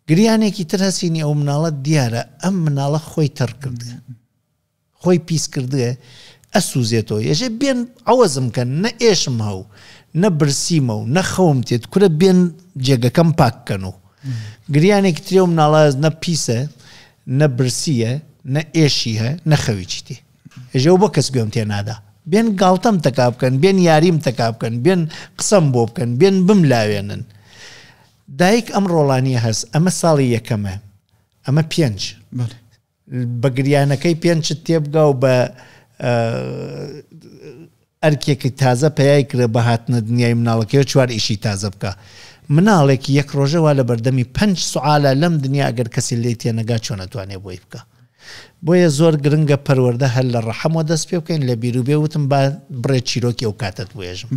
Speaker 2: گریانێکی تر هەسینی ئەو مناڵە دیارە ئەم مناڵە خۆی تەڕ کردە خۆی پیس کردوێ ئەسووزێتەوە یەژێ بێن ئەوەزم کەن نە ئێشم هەو نە برسیمە و نە خەوم تێت کورە بێن جێگەکەم پاککەن و گریانێکی ترێ و مناڵە نە پیسە نە برسیە نە ئێشی هە نە خەویی تێ ێژە بۆ کەس گوێم تێ نادا بێن گاڵتەم تەکا بکەن بێن یاریم تەکا بکەن بێن قسەم بۆ بکەن بێن بملاوێنن دایک ئەم ڕۆڵانیە هەست ئەمە ساڵی یەکەمە ئەمە 5 بە گریانەکەی 5 تێبگا و بە ئەرکێکی تازە پەیای کرە بە هاتنە دنیای مناڵەکەی 4 ئیشی تازە بکە مناڵێکی یەک ڕۆژەوە لە بەردەمی 5 سوالە لەم دنیا ئەگەر کەسی لێ تێنەگا چۆن نەتوانێ بۆی بکە بۆیە زۆر گرنگە پەروەردە هەر لە ڕەحەمەوە دەست پێ بکەین لە بیرروبێ وتم با بڕێ چیرۆکی ئەو کاتت بێژم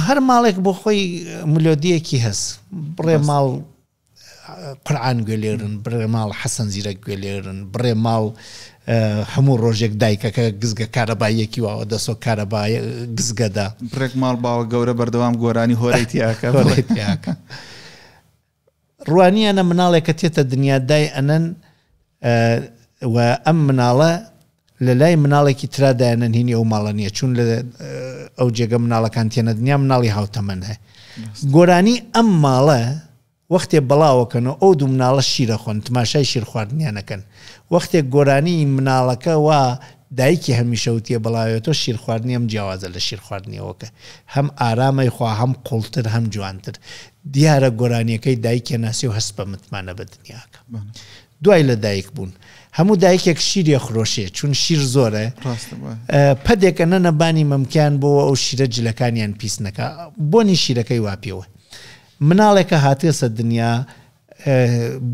Speaker 2: هەر ماڵێک بۆ خۆی ملۆدیەکی هەست بڕێ ماڵ قورعان گوێلێرن بڕێ ماڵ حەسەن زیرەک گوێلێرن بڕێ ماڵ هەموو ڕۆژێک دایکەکە گزگە کارەباییەکی واوە دەسۆ کارەبای گزگەدا
Speaker 1: بڕێک ماڵ باوە گەورە بەردەوام گۆرانی هۆرەی تیاکە
Speaker 2: ڕوانیانە مناڵێکە تێتە دنیادای ئەنەن و ئەم مناڵە لە لای مناڵێکی ترادایەنەن هینی ئەو ماڵە نییە چون لە ئەو جێگە مناڵەکان تێنە دنیا مناڵی هاوتەمەن هەیە گۆرانی ئەم ماڵە وەختێ بەڵاوەکەنەوە ئەو دوو مناڵە شیرە خۆن تماشای شیر خواردنیانەکەن وەختێک گۆرانی مناڵەکە وا دایکی هەمیشە وتیە بەڵاوێتەوە شیر خواردنی ئەم جیاوازە لە شیر خواردنیەوەکە هەم ئارامەی خوا هەم قوڵتر هەم جوانتر دیارە گۆرانیەکەی دایکە ناسی و هەست بە متمانە بە دنیاکە دوای لە دایک بوون هەموو دایکێک شیرێ خرۆشێ چون شیر زۆرە پەدێکە نەنەبانی مەمکیان بۆ ئەو شیرە جلەکانیان پیس نەکە بۆنی شیرەکەی واپێوە مناڵێکە هاتێسە دنیا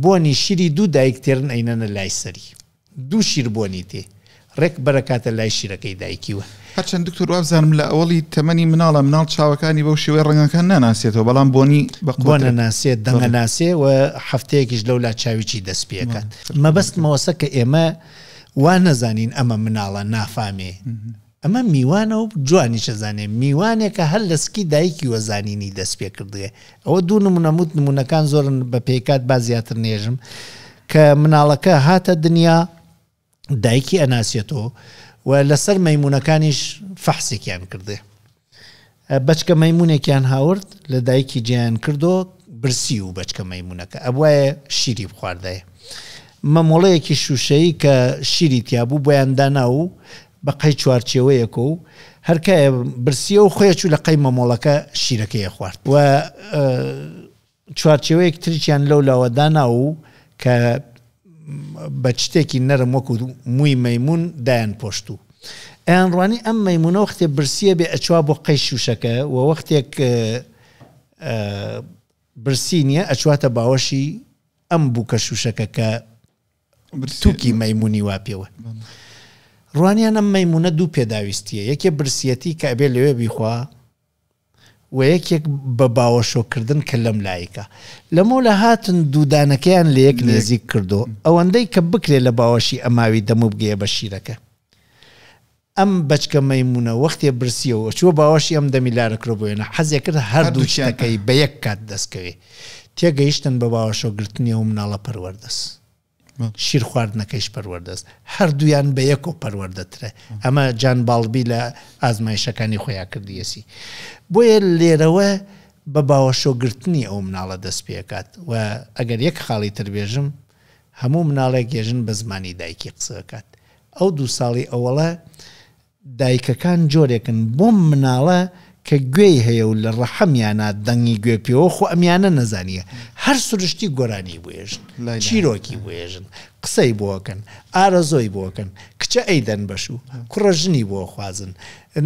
Speaker 2: بۆنی شیری دوو دایک تێرن ئەینەنە لای سەری دوو شیر بۆنی تێ ڕێک بەرەکاتە لای شیرەکەی دایکیوە
Speaker 1: هەرچەند دکتۆر وابزانم لە ئەوڵی تەمەنی مناڵ چاوەکانی بەو شێوەی ڕەنگەکان ناناسێتەوە بەڵام بۆنی
Speaker 2: بۆ نەناسێت دەنگە ناسێ و هەفتەیەکیش لەولا چاویی دەست پێکات مەبەستمەوەسە کە ئێمە وا نەزانین ئەمە مناڵە نافامێ ئەمە میوانە و جوانیشە زانێ میوانێکە هەر لەسکی دایکی وەزانینی دەست پێ کردوێ ئەوە دوو نمونەموت نمونونەکان زۆرن بە پێکات با زیاتر نێژم کە مناڵەکە هاتە دنیا دایکی ئەناسێتەوە و لەسەر مەیمونەکانیش فەحسێکیان کردێ بەچکە مەیمونێکیان هاورد لە دایکی جیان کردو برسی و بەچکە مەیمونەکە ئەوایە شیری بخواردایە مەمۆڵەیەکی شوشەیی کە شیری تیابوو بۆیان دانا و بە قەی چوارچێوەیەکە و هەرکایە برسیە و خۆیە چوو لە قەی مەمۆڵەکە شیرەکەیە خوارد و چوارچێوەیەک تریچیان لەو لاوە دانا و کە بە شتێکی نەرم وەکو مووی مەیمون دایان پۆشت و ئەیان ڕوانی ئەم مەیمونە وەختێ برسیە بێ ئەچوا بۆ قەی شوشەکە و وەختێک برسی نییە ئەچواتە باوەشی ئەم بووکە شوشەکە کە تووکی مەیمونی واپێوە ڕوانیان ئەم مەیمونە دوو پێداویستیە یەکێ برسیەتی کە ئەبێ لەوێ بیخوا و یەکێک بە باوەشۆکردن کە لەم لایکە لەمە لە هاتن دوودانەکەیان لە یەک نێزیک کردو ئەوەندەی کە بکرێ لە باوەشی ئەماوی دەمو بگەیە بە شیرەکە ئەم بەچکە مەیمونە وەختێ برسیەوە چوە باوەشی ئەم دەمیلارە کرۆ بۆێنە حەزێ کرد هەردوو شتەکەی بە یەک کات دەستکەوێ تێگەیشتن بە باوەشۆگرتنی و مناڵە پەروەردەست شیر خواردنەکەیش پەروەردەست هەردوویان بە یەک و پەروەردەترە ئەمە جان باڵبی لە ئازمایشەکانی خۆیان کردیەسی بۆیە لێرەوە بە باوەشۆگرتنی ئەو مناڵە دەست پێکات و ئەگەر یەک خاڵی تربێژم هەموو مناڵێک گێژن بە زمانی دایکی قسەکات ئەو 2 ساڵی ئەوەڵە دایکەکان جۆرێکن بۆم مناڵە کە گوێی هەیە و لە ڕەحەمیانە دەنگی گوێ پێوە خۆ ئەمیانە نەزانیە هەر سروشتی گۆرانی بێژن چیرۆکی بێژن قسەی بۆکەن ئارەزۆی بۆکەن کچە ئەیدەن بەش و کوڕەژنی بۆ خوازن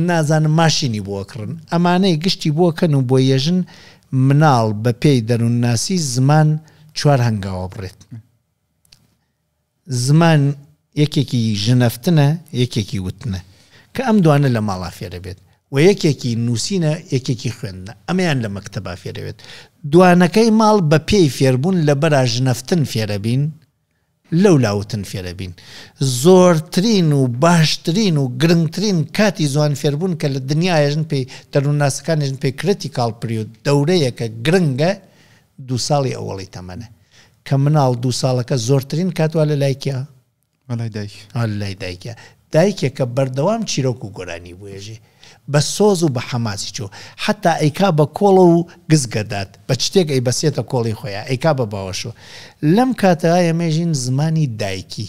Speaker 2: نازانم ماشینی بۆکڕن ئەمانەی گشتی بۆکەن و بۆ یێژن مناڵ بە پێی دەروون ناسی زمان 4 هەنگاوە بڕێت زمان یەکێکی ژنەفتنە یەکێکی وتنە کە ئەم دوانە لە ماڵا فێرە بێت و یەکێکی نووسینە یەکێکی خوێندنە ئەمەیان لە مەکتەبا فێرەوێت دوانەکەی ماڵ بە پێی فێربوون لە بەرا ژنەفتن فێرەبین لەو لاوتن فێرەبین زۆرترین و باشترین و گرنگترین کاتی زوان فێربوون کە لە دنیاژن پێی دەروونناسەکانیژن پێی کریتیکال پریود دەورەیە کە گرنگە 2 ساڵی ئەوەڵی تەمەنە کە مناڵ 2 ساڵەکە زۆرترین کاتوا لە لایکە لای دایکە دایکێکە بەردەوام چیرۆک و گۆرانی بوێژێ بە سۆز و بە حەماسی چۆ حتا ئەیکا بە کۆڵە و گزگەدات بە شتێک ئەی بەسێتە کۆڵی خۆیان ئەیکا بە باوەشۆ لەم کاتەوە ئێمەژین زمانی دایکی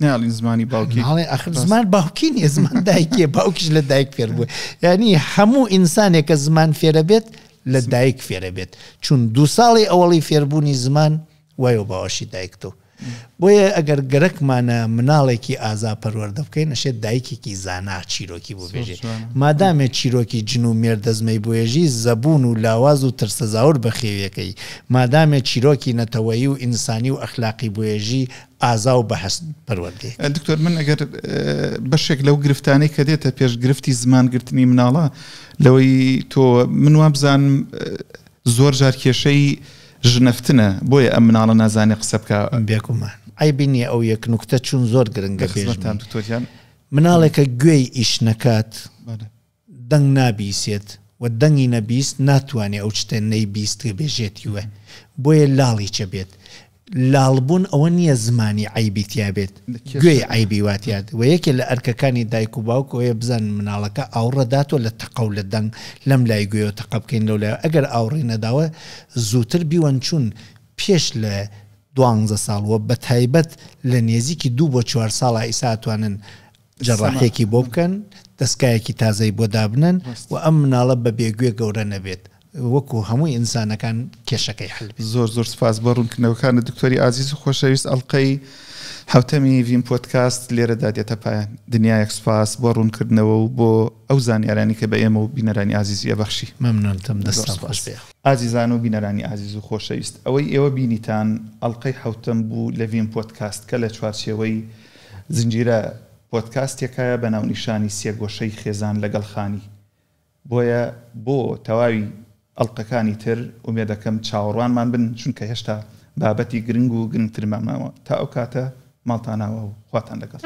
Speaker 1: ناڵین زمانی باوکی
Speaker 2: ئەخر زمان باوکی نیە زمان دایکێ باوکیش لە دایک فێر بووە یعنی هەموو ئینسانێکە زمان فێرە بێت لە دایک فێرە بێت چون 2 ساڵی ئەوەڵی فێربوونی زمان وایە باوەشی دایکتۆ بۆیە ئەگەر گەرەکمانە مناڵێکی ئازا پەروەردە بکەین نەشێت دایکێکی زانا چیرۆکی بۆ بێژێ مادامێت چیرۆکی جن و مێردەزمەی بۆێژی زەبوون و لاواز و ترسەزاور بە خێویەکەی مادامێت چیرۆکی نەتەوەیی و ئینسانی و ئەخلاقی بۆێژی ئازا و بەهەست پەروەردێ
Speaker 1: دکتۆر من ئەگەر بەشێک لەو گرفتانەی کە دێتە پێش گرفتی زمانگرتنی مناڵە لەوەی تۆ من وام بزانم زۆر جار کێشەی ژنەفتنە بۆیە ئەم مناڵە نازانێ قسە بکە
Speaker 2: بێکومان ئایبینی ئەو یەک نوکتە چون زۆر گرنگە مناڵێکە گوێی ئیش نەکات دەنگ نابیسێت و دەنگی نەبیست ناتوانێت ئەو شتێن نەیبیست بێژێتیوە بۆیە لاڵی چە بێت لاڵبوون ئەوە نییە زمانی عیبیتیا بێت گوێی عیبی واتیات و یەکێ لە ئەرکەکانی دایک و باوک ئەوەیە بزان مناڵەکە ئاوڕەداتۆ لە تەقە و لە دەنگ لەم لای گوێەوە تەقە بکەین لەو لای ئەگەر ئاوڕێ نەداوە زووتر بیوەن چوون پێش لە 12 ساڵوە بە تایبەت لە نێزیکی 2 بۆ 4 ساڵە ئیساتوانن جەڕاحێکی بۆ بکەن دەستکایەکی تازەی بۆ دابنن و ئەم مناڵە بە بێگوێ گەورە نەبێت وەکو هەمووی ئینسانەکان کێشەکەی حل
Speaker 1: زۆر سپاس بە ڕوونکردنەوەکانە دکتۆری ئازیز و خۆشەویست ئەڵلقەی حوتەمی ڤیم پۆدکاست لێرەدا دێتە پایان دنیایەک سپاس بۆ ڕوونکردنەوە و بۆ ئەو زانیارانی کە بە ئێمە و بینەرانی ئازیزیە بەخشی
Speaker 2: مەمنونتم دەستان خۆش بێ
Speaker 1: ئازیزان و بینەرانی ئازیز و خۆشەویست ئەوەی ئێوە بینیتان ئەڵلقەی حوتەم بوو لە ڤیم پۆدکاست کە لە چوارچێوەی زنجیرە پۆدکاستێکایە بە ناونیشانی سێگۆشەی خێزان لەگەڵ خانی بۆیە بۆ تەواوی ئەڵلقەکانی تر ئومێدەکەم چاوەڕوانمان بن چونکە هێشتا بابەتی گرنگ و گرنگترمانەوە تا ئەو کاتە ماڵتاناوە و خواتان لەگەڵ